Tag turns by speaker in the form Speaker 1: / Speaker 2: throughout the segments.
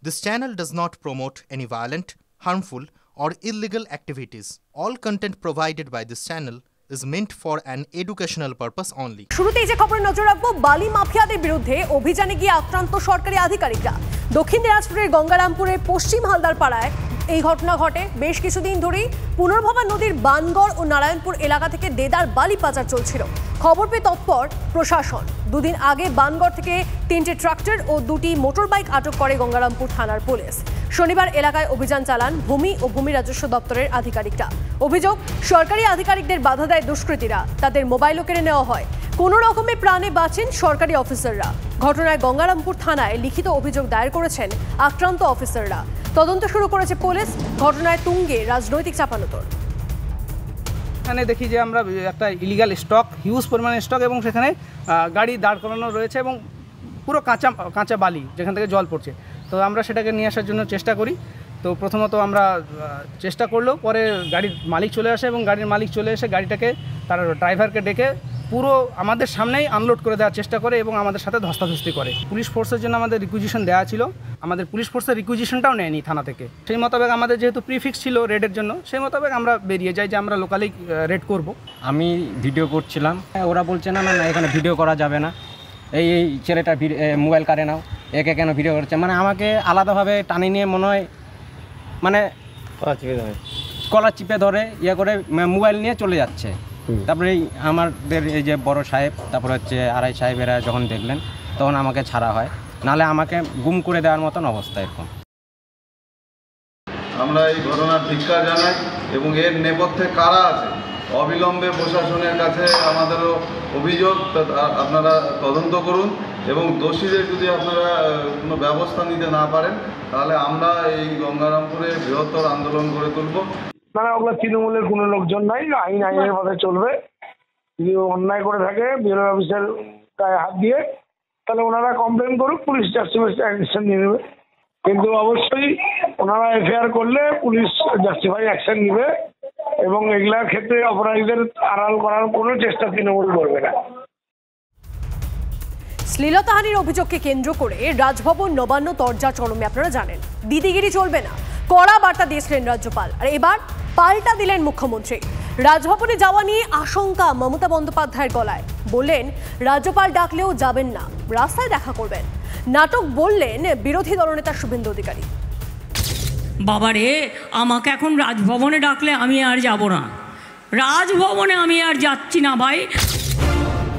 Speaker 1: This channel does not promote any violent, harmful, or illegal activities. All content provided by this channel is meant for an educational purpose only.
Speaker 2: শুরুতেই যে খবরে নজর রাখবো, বালি মাফিয়াদের বিরুদ্ধে অভিযানে গিয়ে আক্রান্ত সরকারি আধিকারিকরা। দক্ষিণ দিনাজপুরের গঙ্গারামপুরের পশ্চিম হালদার পাড়ায় এই ঘটনা ঘটে। বেশ কিছুদিন ধরেই পুনর্ভবা নদীর বানগড় ও নারায়ণপুর এলাকা থেকে দেদার বালি পাচার চলছিল। খবর পেয়ে তৎপর প্রশাসন। দুদিন আগে বানগড় থেকে 3টে ট্রাক্টর ও 2টি মোটরবাইক আটক করে গঙ্গারামপুর থানার পুলিশ। শনিবার এলাকায় অভিযান চালান ভূমি ও ভূমি রাজস্ব দপ্তরের আধিকারিকরা। অভিযোগ, সরকারি আধিকারিকদের বাধা দেয় দুষ্কৃতীরা, তাদের মোবাইলও কেড়ে নেওয়া হয়। কোনো রকমে প্রাণে বাঁচেন সরকারি অফিসাররা। ঘটনায় গঙ্গারামপুর থানায় লিখিত অভিযোগ দায়ের করেছেন আক্রান্ত অফিসাররা। তদন্ত শুরু করেছে পুলিশ। ঘটনায় তুঙ্গে রাজনৈতিক চাপানোতর।
Speaker 3: এখানে দেখি যে আমরা একটা ইলিগাল স্টক, হিউজ পরিমাণে স্টক, এবং সেখানে গাড়ি দাঁড় করানো রয়েছে এবং পুরো কাঁচা বালি যেখান থেকে জল পড়ছে। তো আমরা সেটাকে নিয়ে আসার জন্য চেষ্টা করি। তো প্রথমত আমরা চেষ্টা করলেও পরে গাড়ির মালিক চলে আসে এবং গাড়ির মালিক চলে এসে গাড়িটাকে তার ড্রাইভারকে ডেকে পুরো আমাদের সামনেই আনলোড করে দেওয়ার চেষ্টা করে এবং আমাদের সাথে ধস্তাধস্তি করে। পুলিশ ফোর্সের জন্য আমাদের রিকুইজিশন দেওয়া ছিল, আমাদের পুলিশ ফোর্সের রিকুইজিশনটাও নেয়নি থানা থেকে। সেই মোতাবেক আমাদের যেহেতু প্রিফিক্স ছিল রেডের জন্য, সেই মোতাবেক আমরা বেরিয়ে যাই যে আমরা লোকালি রেড করব।
Speaker 4: আমি ভিডিও করছিলাম, ওরা বলছে না না এখানে ভিডিও করা যাবে না, এই ছেলেটা মোবাইল কারে নাও, একে কেন ভিডিও করছে, মানে আমাকে আলাদাভাবে টানি নিয়ে মনে হয় মানে কলার চিপে ধরে ইয়ে করে মোবাইল নিয়ে চলে যাচ্ছে। তারপরে আমাদের এই যে বড় সাহেব, তারপরে হচ্ছে আড়াই সাহেবেরা যখন দেখলেন তখন আমাকে ছাড়া হয়, নাহলে আমাকে গুম করে দেওয়ার মতন অবস্থা এরকম।
Speaker 5: আমরা এই ঘটনার ধিক্কার জানাই এবং এর নেপথ্যে কারা আছে অবিলম্বে প্রশাসনের কাছে আমাদেরও অভিযোগ, আপনারা তদন্ত করুন এবং দোষীদের যদি আপনারা কোনো ব্যবস্থা নিতে না পারেন তাহলে আমরা এই গঙ্গারামপুরে বৃহত্তর আন্দোলন গড়ে তুলব।
Speaker 6: না, ওগুলো তৃণমূলের কোনো লোকজন নাই, আইন আইনের ভাবে চলবে। যদি অন্যায় করে থাকে বিএলও অফিসার গায়ে হাত দিয়ে, তাহলে ওনারা কমপ্লেন করুক, পুলিশ জাস্টিফাইড অ্যাকশন নিয়ে নেবে। কিন্তু অবশ্যই ওনারা এফআইআর করলে পুলিশ জাস্টিফাইড অ্যাকশন নেবে এবং এগুলার ক্ষেত্রে অপরাধীদের আড়াল করার কোনো চেষ্টা তৃণমূল করবে না।
Speaker 2: শ্লীলতাহানির অভিযোগকে কেন্দ্র করে রাজভবন নবান্ন তরজা চরমে। আপনারা জানেন, দিদিগিরি চলবে না, কড়া বার্তা দিয়েছিলেন রাজ্যপাল। আর এবার পাল্টা দিলেন মুখ্যমন্ত্রী। রাজভবনে যাওয়া নিয়ে আশঙ্কা মমতা বন্দ্যোপাধ্যায়ের গলায়। বললেন রাজ্যপাল ডাকলেও যাবেন না, রাস্তায় দেখা করবেন। নাটক বললেন বিরোধী দলনেতা শুভেন্দু অধিকারী।
Speaker 7: বাবারে, আমাকে এখন রাজভবনে ডাকলে আমি আর যাব না, রাজভবনে আমি আর যাচ্ছি না ভাই।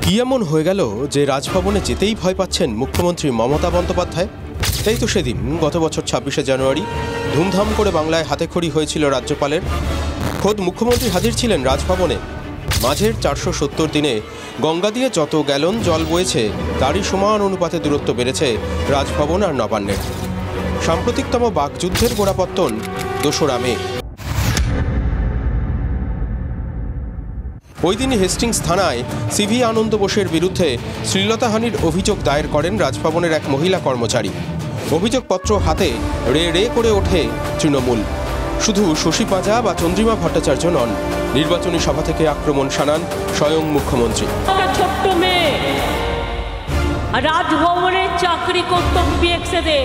Speaker 8: কি এমন হয়ে গেল যে রাজভবনে যেতেই ভয় পাচ্ছেন মুখ্যমন্ত্রী মমতা বন্দ্যোপাধ্যায়? তাই তো সেদিন গত বছর 26শে জানুয়ারি ধুমধাম করে বাংলায় হাতেখড়ি হয়েছিল রাজ্যপালের। খোদ মুখ্যমন্ত্রী হাজির ছিলেন রাজভবনে। মাঝের 470 দিনে গঙ্গা দিয়ে যত গ্যালন জল বয়েছে তারই সমান অনুপাতে দূরত্ব বেড়েছে রাজভবন আর নবান্নের। সাম্প্রতিকতম বাকযুদ্ধের গোড়াপত্তন 2রা মে। ওই দিনই হেস্টিংস থানায় সিভি আনন্দ বোসের বিরুদ্ধে শ্লীলতাহানির অভিযোগ দায়ের করেন রাজভবনের এক মহিলা কর্মচারী। অভিযোগপত্র হাতে রে রে করে ওঠে তৃণমূল। শুধু শশী পাঁজা বা চন্দ্রিমা ভট্টাচার্য নন, নির্বাচনী সভা থেকে আক্রমণ শানান স্বয়ং মুখ্যমন্ত্রী।
Speaker 7: ছোট্ট মেয়ে রাজভবনে চাকরি করত বিএক্সে,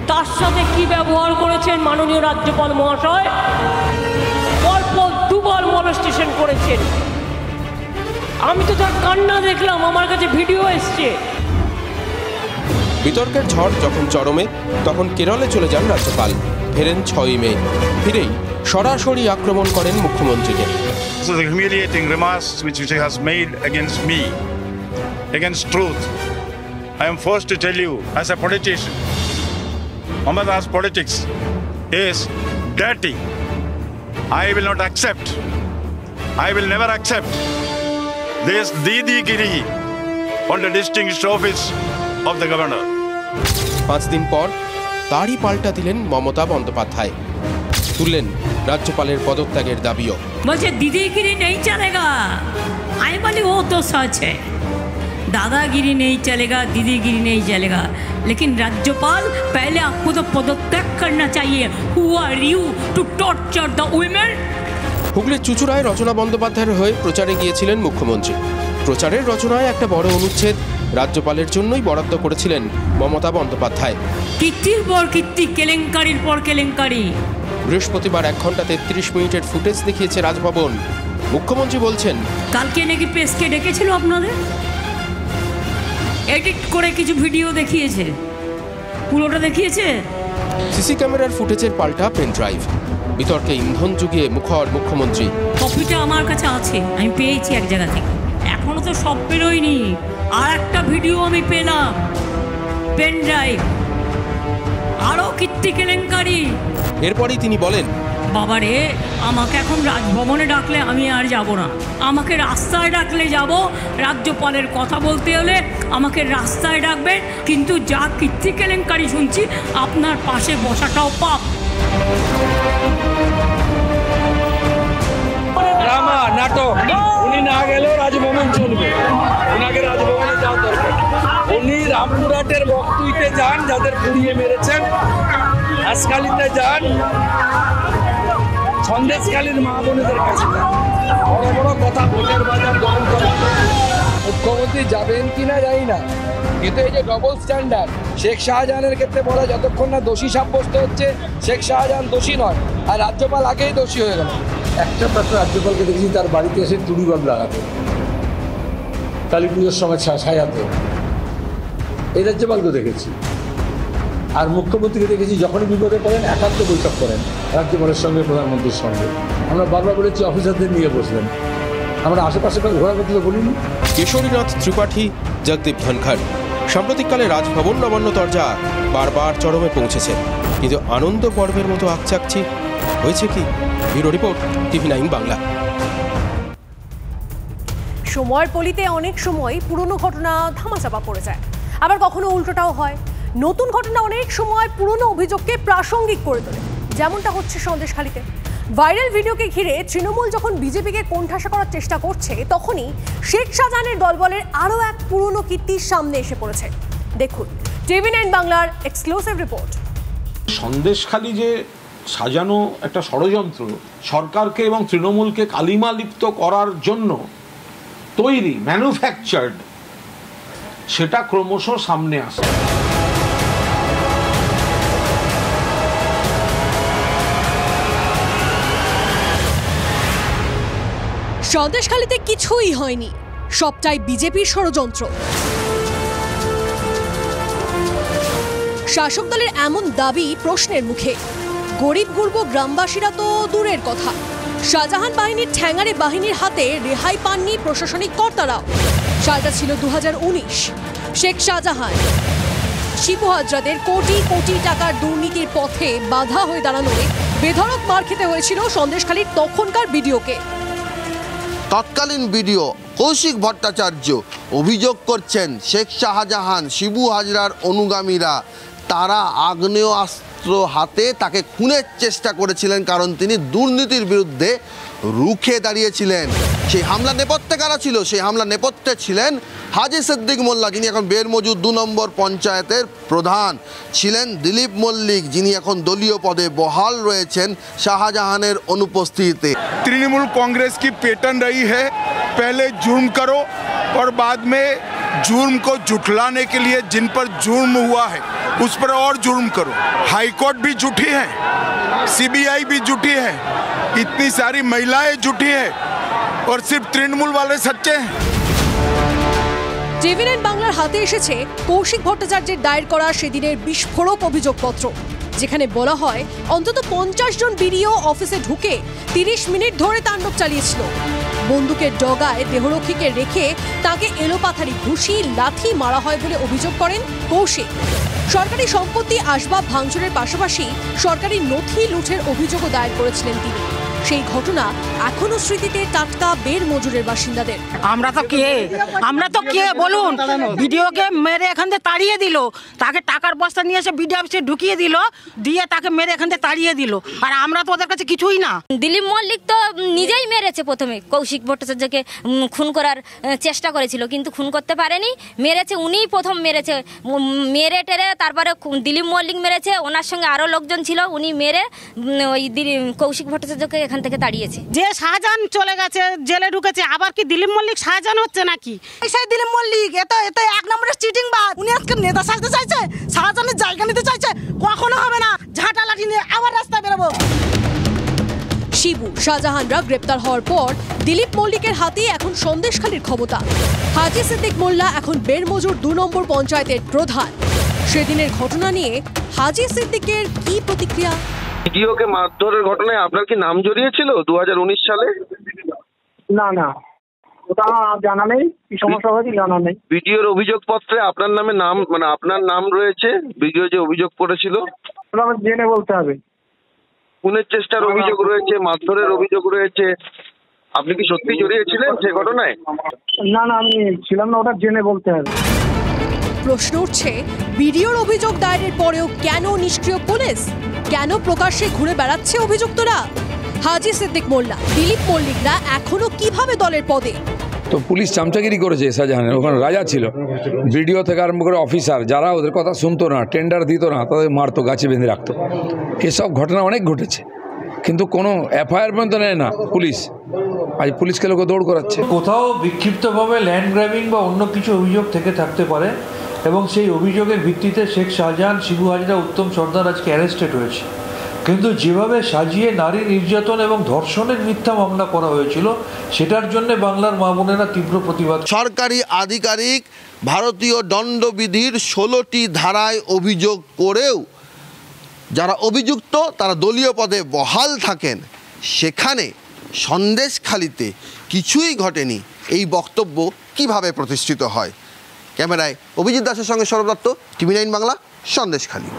Speaker 7: তার সাথে কি ব্যবহার করেছেন মাননীয় রাজ্যপাল মহাশয়? অল্প 2বার মলেস্টেশন করেছেন। আমি তো তার কান্না দেখলাম, আমার কাছে ভিডিও এসছে।
Speaker 8: বিতর্কের ঝড় যখন চরমে, তখন কেরলে চলে যান রাজ্যপাল। ফেরেন 6ই মে। ফিরেই সরাসরি আক্রমণ করেন মুখ্যমন্ত্রীকে।
Speaker 9: This is the humiliating remarks which he has made against me, against truth. I am forced to tell you, as a politician, Mamata's politics is dirty. I will not accept. I will never accept this Didi-giri on the distinguished office of the governor.
Speaker 8: 5 দিন পর তারই পাল্টা দিলেন মমতা বন্দ্যোপাধ্যায়। তুললেন রাজ্যপালের পদত্যাগের দাবিও।
Speaker 7: বলছে দিদিগিরি নেই চলেগা। আমি বলি ও তো সচ है, दादागिरी नहीं चलेगा, दीदीगिरी नहीं चलेगा, लेकिन राज्यपाल पहले आपको तो पदत्याग करना चाहिए। Who are you to torture the women?
Speaker 8: হুগলির চুচুড়ায় রচনা বন্দ্যোপাধ্যায়ের হয়ে প্রচারে গিয়েছিলেন মুখ্যমন্ত্রী। প্রচারের রচনায় একটা বড় অনুচ্ছেদ রাজ্যপালের জন্যই বরাদ্দ করেছিলেন মমতা বন্দ্যোপাধ্যায়।
Speaker 7: কীর্তির পর কীর্তি, কেলেঙ্কারির পর কেলেঙ্কারি।
Speaker 8: বৃহস্পতিবার 1 ঘন্টা 33 মিনিটের ফুটেজ দেখিয়েছে রাজভবন। মুখ্যমন্ত্রী বলছেন,
Speaker 7: কালকে নাকি প্রেসকে ডেকেছিল আপনাদের, এডিট করে কিছু ভিডিও দেখিয়েছে, পুরোটা দেখিয়েছে।
Speaker 8: সিসি ক্যামেরার ফুটেজের পাল্টা পেন ড্রাইভ, বিতর্কে ইন্ধন জুগিয়ে মুখর মুখ্যমন্ত্রী।
Speaker 7: কপিটা আমার কাছে আছে, আমি পেয়েছি এক জায়গা থেকে, এখনো তো সব পেরোয়নি। আর একটা ভিডিও আমি পেলাম, পেন ড্রাইভ, আরও কীর্তি কেলেঙ্কারি।
Speaker 8: এরপরই তিনি বলেন,
Speaker 7: বাবারে, আমাকে এখন রাজভবনে ডাকলে আমি আর যাব না, আমাকে রাস্তায় ডাকলে যাব। রাজ্যপালের কথা বলতে হলে আমাকে রাস্তায় ডাকবে, কিন্তু যা কীর্তি কেলেঙ্কারি শুনছি আপনার পাশে বসাটাও পাপ।
Speaker 10: ড্রামা, নাটক, উনি না গেলেও রাজভবন চলবে, ওনাকে রাজভবনে যাওয়া দরকার। উনি রামপুরহাটের বক্তুইতে যান, যাদের পুড়িয়ে মেরেছেন, হাসখালিতে যান, সন্দেশখালীর মা বোনেদের কাছে বড় বড় কথা, ভোটের বাজার দখল করা। মুখ্যমন্ত্রী যাবেন কিনা জানি না, কিন্তু এই যে ডবল স্ট্যান্ডার্ড, শেখ শাহজাহানের ক্ষেত্রে বলা যতক্ষণ না দোষী সাব্যস্ত হচ্ছে শেখ শাহজাহান দোষী নয়, আর রাজ্যপাল আগেই দোষী হয়ে গেল।
Speaker 11: একটা মাত্র রাজ্যপালকে দেখেছি তার বাড়িতে এসে চুড়িবাম লাগাতে, কালী পুজোর সময় সাজাতে, এই রাজ্যপালকে দেখেছি। আর মুখ্যমন্ত্রীকে দেখেছি যখনই বিপদে পড়েন একান্ত বৈঠক করেন রাজ্যপালের সঙ্গে, প্রধানমন্ত্রীর সঙ্গে। আমরা বারবার বলেছি অফিসারদের নিয়ে বসলেন, আমরা আশেপাশে ঘোরা করতে বলিনি।
Speaker 8: কেশরীনাথ ত্রিপাঠী, জগদীপ ধনখড়। সাম্প্রতিককালে রাজভবন নবান্ন দরজা বারবার চরমে পৌঁছেছে, কিন্তু আনন্দ পর্বের মতো আকচাকছি হয়েছে কি? Bureau report, TV9 Bangla.
Speaker 2: সময়ের পলিতে অনেক সময় পুরনো ঘটনা ধামাচাপা পড়ে যায়, আবার কখনো উল্টোটাও হয়। নতুন ঘটনা অনেক সময় পুরনো অভিযোগকে প্রাসঙ্গিক করে তোলে, যেমনটা হচ্ছে সন্দেশখালীতে। ভাইরাল ভিডিওকে ঘিরে তৃণমূল যখন বিজেপিকে কোণঠাসা করার চেষ্টা করছে, তখনই শেখ শাহজাহানের দলবলের আরও এক পুরনো কীর্তির সামনে এসে পড়েছে। দেখুন TV9 বাংলার এক্সক্লুসিভ রিপোর্ট।
Speaker 12: সন্দেশখালী যে সাজানো একটা ষড়যন্ত্র, সরকারকে এবং তৃণমূলকে কালিমালিপ্ত করার জন্য তৈরি, ম্যানুফ্যাকচার্ড, সেটা ক্রমশ সামনে আসে।
Speaker 2: সন্দেশখালীতে কিছুই হয়নি, সবটাই বিজেপির ষড়যন্ত্র। শাসক দলের এমন দাবি প্রশ্নের মুখে। গরিব গুরব গ্রামবাসীরা তো দূরের কথা, শাহজাহান বাহিনীর ঠ্যাঙারে বাহিনীর হাতে রেহাই পাননি প্রশাসনিক কর্তারাও। সালটা ছিল 2019। শেখ শাহজাহান শিবু হাজরাদের কোটি কোটি টাকার দুর্নীতির পথে বাধা হয়ে দাঁড়ানোয় বেধড়ক মার খেতে হয়েছিল সন্দেশখালীর তখনকার বিডিওকে।
Speaker 13: তৎকালীন বিডিও কৌশিক ভট্টাচার্য অভিযোগ করছেন, শেখ শাহজাহান শিবু হাজরার অনুগামীরা তারা আগ্নেয়াস্ত্র হাতে তাকে খুনের চেষ্টা করেছিলেন, কারণ তিনি দুর্নীতির বিরুদ্ধে রুখে দাঁড়িয়েছিলেন। সেই হামলা নেপথ্যে কারা ছিল? সেই হামলা নেপথ্যে ছিলেন হাজি সিদ্দিক মোল্লা, যিনি এখন বেরমজুদ 2 নম্বর পঞ্চায়েতের প্রধান, ছিলেন দিলীপ মল্লিক, যিনি এখন দলীয় পদে বহাল রয়েছেন শাহজাহানের অনুপস্থিতিতে।
Speaker 14: तृणमूल कांग्रेस की पैटर्न रही है, पहले जुर्म करो और बाद में जुर्म को जुटलाने के लिए जिन पर जुर्म हुआ है उस पर और जुर्म करो। हाईकोर्ट भी जुटी है, CBI भी जुटी है, इतनी सारी महिलाएं जुटी है और सिर्फ तृणमूल वाले सच्चे हैं।
Speaker 2: TV9 বাংলার হাতে এসেছে কৌশিক ভট্টাচার্যের দায়ের করা সেদিনের বিস্ফোরক অভিযোগপত্র, যেখানে বলা হয় অন্তত 50 জন বিডিও অফিসে ঢুকে 30 মিনিট ধরে তাণ্ডব চালিয়েছিল। বন্দুকের ডগায় দেহরক্ষীকে রেখে তাকে এলোপাথারি ঘুষি লাথি মারা হয় বলে অভিযোগ করেন কৌশিক। সরকারি সম্পত্তি আসবাব ভাঙচুরের পাশাপাশি সরকারি নথি লুঠের অভিযোগও দায়ের করেছিলেন তিনি। সেই ঘটনা এখনো স্মৃতিতে টাটকা বের মজুরের বাসিন্দাদের।
Speaker 15: আমরা তো কে বলুন, ভিডিওকে মেরে এখান থেকে তাড়িয়ে দিল, তাকে টাকার বস্তা নিয়ে এসে বিডিও অফিসে ঢুকিয়ে দিল, দিয়ে তাকে মেরে এখান থেকে তাড়িয়ে দিল, আর আমরা তো ওদের কাছে কিছুই না।
Speaker 16: দিলীপ মল্লিক তো নিজেই মেরেছে, প্রথমে কৌশিক ভট্টাচার্যকে খুন করার চেষ্টা করেছিল, কিন্তু খুন করতে পারেনি, মেরেছে উনিই প্রথম মেরেছে। মেরে টেরে তারপরে দিলীপ মল্লিক মেরেছে, ওনার সঙ্গে আরও লোকজন ছিল, উনি মেরে ওই কৌশিক ভট্টাচার্যকে এখান থেকে তাড়িয়েছে।
Speaker 15: যে শাহজাহান চলে গেছে, জেলে ঢুকেছে, আবার কি দিলীপ মল্লিক শাহজাহান হচ্ছে নাকি?
Speaker 17: সেই দিলীপ মল্লিক এত এক নম্বরের চিটিং বাজ। উনি আজকে নেতা সাজতে চাইছে, শাহজাহানের জায়গা নিতে চাইছে। কখনো হবে না। ঝাঁটা লাঠি নিয়ে আবার রাস্তায় বেরোবো।
Speaker 2: শিবু শাহজাহানরা গ্রেপ্তার হওয়ার পর দিলীপ মল্লিকের হাতে এখন সন্দেশখালীর ক্ষমতা। হাজি সিদ্দিক মোল্লা এখন বেরমজুর 2 নম্বর পঞ্চায়েতের প্রধান। সেদিনের ঘটনা নিয়ে হাজি সিদ্দিকের কি প্রতিক্রিয়া?
Speaker 18: ভিডিওকে মারধরের ঘটনায় আপনার কি নাম জড়িয়েছিল 2019 সালে?
Speaker 6: না ওটা জানা নেই, কি সমস্যা হয়েছে জানা নেই।
Speaker 18: ভিডিওর অভিযোগপত্রে আপনার নামে আপনার নাম রয়েছে। ভিডিও যে অভিযোগ করেছিল
Speaker 6: আমার জেনে বলতে হবে।
Speaker 18: খুনের চেষ্টার অভিযোগ রয়েছে, মারধরের অভিযোগ রয়েছে। আপনি কি সত্যি জড়িয়েছিলেন সে ঘটনায়?
Speaker 6: না আমি ছিলাম না, ওটা জেনে বলতে হবে।
Speaker 2: প্রশ্ন উঠছে, ভিডিওর অভিযোগ দায়েরের পরেও কেন নিষ্ক্রিয় পুলিশ? কেন প্রকাশ্যে ঘুরে বেড়াচ্ছে অভিযুক্তরা? হাজি সিদ্দিক মোল্লা, দিলীপ মল্লিকরা এখনো কিভাবে দলের পদে?
Speaker 11: তো পুলিশ চামচাগিরি করেছে শাহজাহানের, ওখানে রাজা ছিল। ভিডিও থেকে আরম্ভ করে অফিসার যারা ওদের কথা শুনতো না, টেন্ডার দিত না, তাদের মারতো, গাছে বেঁধে রাখতো। এসব ঘটনা অনেক ঘটেছে, কিন্তু কোনো এফআইআর পর্যন্ত নেয় না পুলিশ। আজ পুলিশকে লোক দৌড় করাচ্ছে।
Speaker 19: কোথাও বিক্ষিপ্তভাবে ল্যান্ড গ্র্যাবিং বা অন্য কিছু অভিযোগ থেকে থাকতে পারে, এবং সেই অভিযোগের ভিত্তিতে শেখ শাহজাহান, শিবু হাজরা, উত্তম সর্দার আজকে অ্যারেস্টেড হয়েছে। কিন্তু যেভাবে সাজিয়ে নারী নির্যাতন এবং ধর্ষণের মিথ্যা মামলা করা হয়েছিল, সেটার জন্য বাংলার মা বোনেরা তীব্র প্রতিবাদ।
Speaker 13: সরকারি আধিকারিক ভারতীয় দণ্ডবিধির 16টি ধারায় অভিযোগ করেও যারা অভিযুক্ত তারা দলীয় পদে বহাল থাকেন, সেখানে সন্দেশখালীতে কিছুই ঘটেনি, এই বক্তব্য কিভাবে প্রতিষ্ঠিত হয়? ক্যামেরায় অভিজিৎ দাসের সঙ্গে সৌরভ দত্ত, TV9 বাংলা, সন্দেশখালী।